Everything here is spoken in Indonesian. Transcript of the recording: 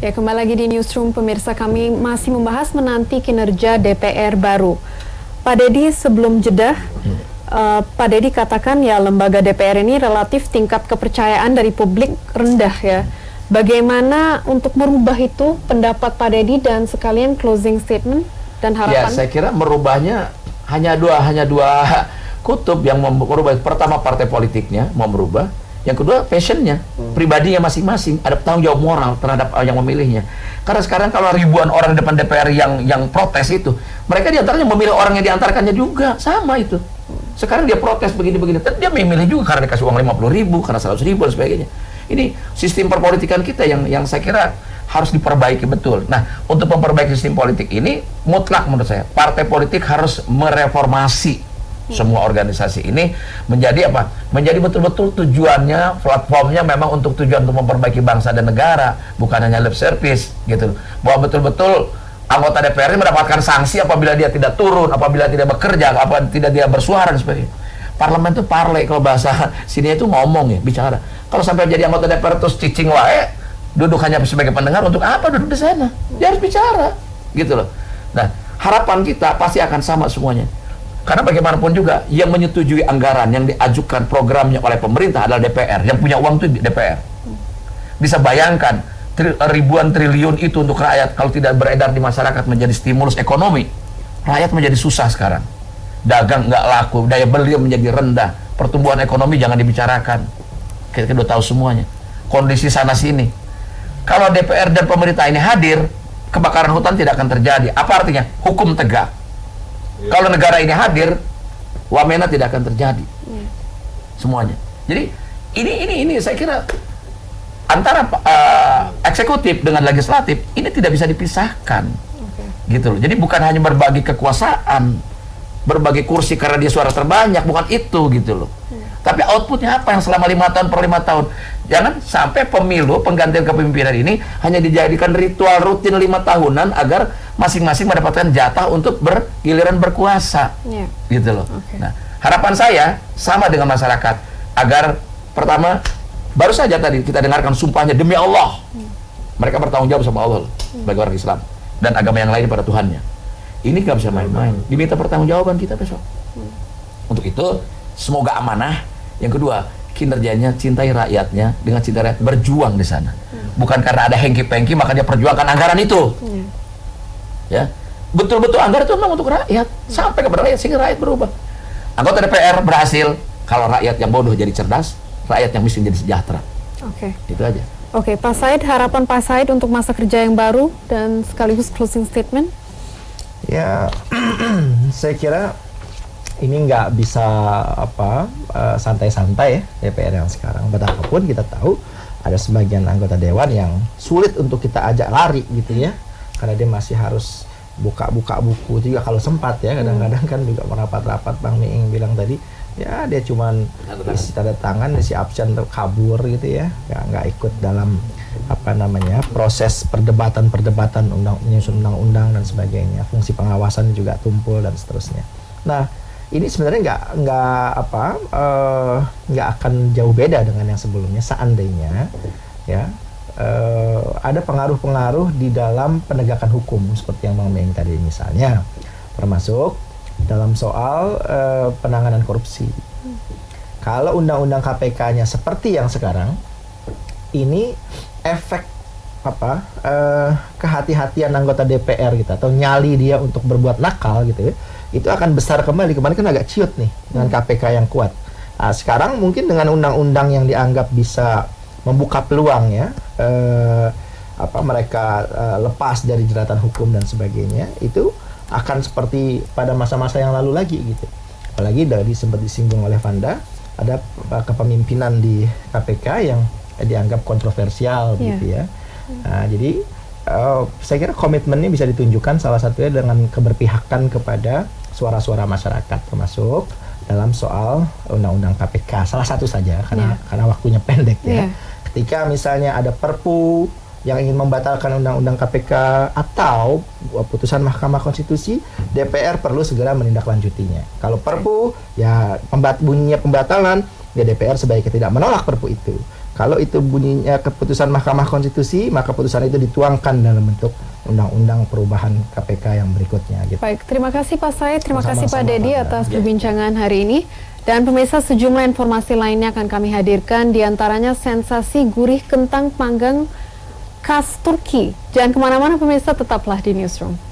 Ya, kembali lagi di Newsroom, pemirsa, kami masih membahas menanti kinerja DPR baru. Pak Deddy, sebelum jeda, Pak Deddy katakan ya lembaga DPR ini relatif tingkat kepercayaan dari publik rendah ya. Bagaimana untuk merubah itu pendapat Pak Deddy dan sekalian closing statement dan harapan? Ya, saya kira merubahnya hanya dua kutub yang merubah. Pertama, partai politiknya mau merubah. Yang kedua, passionnya, pribadinya masing-masing, ada tanggung jawab moral terhadap yang memilihnya. Karena sekarang kalau ribuan orang di depan DPR yang protes itu, mereka diantaranya memilih orang yang diantarkannya juga, sama itu. Sekarang dia protes begini-begini, tapi dia memilih juga karena dikasih uang 50.000, karena 100.000 dan sebagainya. Ini sistem perpolitikan kita yang saya kira harus diperbaiki betul. Nah, untuk memperbaiki sistem politik ini, mutlak menurut saya, partai politik harus mereformasi semua organisasi ini menjadi apa? Menjadi betul-betul tujuannya, platformnya memang untuk tujuan untuk memperbaiki bangsa dan negara, bukan hanya lip service gitu. Bahwa betul-betul anggota DPR ini mendapatkan sanksi apabila dia tidak turun, apabila tidak bekerja, apabila tidak dia bersuara dan sebagainya. Parlemen itu parle, kalau bahasa sini itu ngomong ya, bicara. Kalau sampai jadi anggota DPR terus cicing wae, duduk hanya sebagai pendengar, untuk apa duduk di sana? Dia harus bicara, gitu loh. Nah, harapan kita pasti akan sama semuanya. Karena bagaimanapun juga yang menyetujui anggaran yang diajukan programnya oleh pemerintah adalah DPR. Yang punya uang itu DPR. Bisa bayangkan ribuan triliun itu untuk rakyat kalau tidak beredar di masyarakat menjadi stimulus ekonomi. Rakyat menjadi susah sekarang. Dagang nggak laku, daya beli menjadi rendah, pertumbuhan ekonomi jangan dibicarakan. Kita udah tahu semuanya. Kondisi sana sini. Kalau DPR dan pemerintah ini hadir, kebakaran hutan tidak akan terjadi. Apa artinya? Hukum tegak. Kalau negara ini hadir, wamena tidak akan terjadi. Semuanya. Jadi ini saya kira antara eksekutif dengan legislatif ini tidak bisa dipisahkan. Gitu loh. Jadi bukan hanya berbagi kekuasaan, berbagi kursi karena dia suara terbanyak, bukan itu gitu loh. Tapi outputnya apa yang selama 5 tahun per 5 tahun? Jangan sampai pemilu penggantian kepemimpinan ini hanya dijadikan ritual rutin 5 tahunan agar masing-masing mendapatkan jatah untuk giliran berkuasa, gitu loh. Nah, harapan saya sama dengan masyarakat agar pertama, baru saja tadi kita dengarkan sumpahnya demi Allah, mereka bertanggung jawab sama Allah bagi orang Islam dan agama yang lain pada Tuhannya. Ini gak bisa main-main. Diminta pertanggungjawaban kita besok. Untuk itu, semoga amanah. Yang kedua, kinerjanya cintai rakyatnya, dengan cinta rakyat berjuang di sana. Bukan karena ada hengki-pengki maka dia perjuangkan anggaran itu. Ya, betul-betul anggaran itu memang untuk rakyat, sampai kepada rakyat sehingga rakyat berubah. Anggota DPR berhasil kalau rakyat yang bodoh jadi cerdas, rakyat yang miskin jadi sejahtera. Itu aja. Pak Said, harapan Pak Said untuk masa kerja yang baru dan sekaligus closing statement. Ya, saya kira ini nggak bisa santai-santai ya DPR yang sekarang. Betapapun kita tahu ada sebagian anggota dewan yang sulit untuk kita ajak lari gitu ya, karena dia masih harus buka-buka buku juga kalau sempat ya. Kadang-kadang kan juga merapat-rapat, Bang Miing bilang tadi ya dia cuman isi tanda tangan, isi absen kabur gitu ya, nggak ikut dalam proses perdebatan menyusun undang-undang dan sebagainya. Fungsi pengawasan juga tumpul dan seterusnya. Nah, ini sebenarnya nggak akan jauh beda dengan yang sebelumnya seandainya ya ada pengaruh-pengaruh di dalam penegakan hukum seperti yang Bang Miing tadi misalnya, termasuk dalam soal penanganan korupsi. Kalau undang-undang KPK-nya seperti yang sekarang, ini efek kehati-hatian anggota DPR gitu atau nyali dia untuk berbuat nakal gitu ya, itu akan besar kembali. Kemarin kan agak ciut nih dengan KPK yang kuat. Nah, sekarang mungkin dengan undang-undang yang dianggap bisa membuka peluang ya, mereka lepas dari jeratan hukum dan sebagainya, itu akan seperti pada masa-masa yang lalu lagi gitu. Apalagi dari sempat disinggung oleh Vanda, ada kepemimpinan di KPK yang dianggap kontroversial gitu ya. Nah, jadi saya kira komitmennya bisa ditunjukkan salah satunya dengan keberpihakan kepada suara-suara masyarakat, termasuk dalam soal undang-undang KPK. Salah satu saja karena waktunya pendek ya. Ketika misalnya ada Perpu yang ingin membatalkan undang-undang KPK atau putusan Mahkamah Konstitusi, DPR perlu segera menindaklanjutinya. Kalau Perpu ya bunyinya pembatalan, ya DPR sebaiknya tidak menolak Perpu itu. Kalau itu bunyinya keputusan Mahkamah Konstitusi, maka putusan itu dituangkan dalam bentuk undang-undang perubahan KPK yang berikutnya. Gitu. Baik, terima kasih Pak Said, terima kasih Pak Sama-sama, Dedi Pak. atas perbincangan hari ini. Dan pemirsa, sejumlah informasi lainnya akan kami hadirkan, diantaranya sensasi gurih kentang panggang khas Turki. Jangan kemana-mana pemirsa, tetaplah di Newsroom.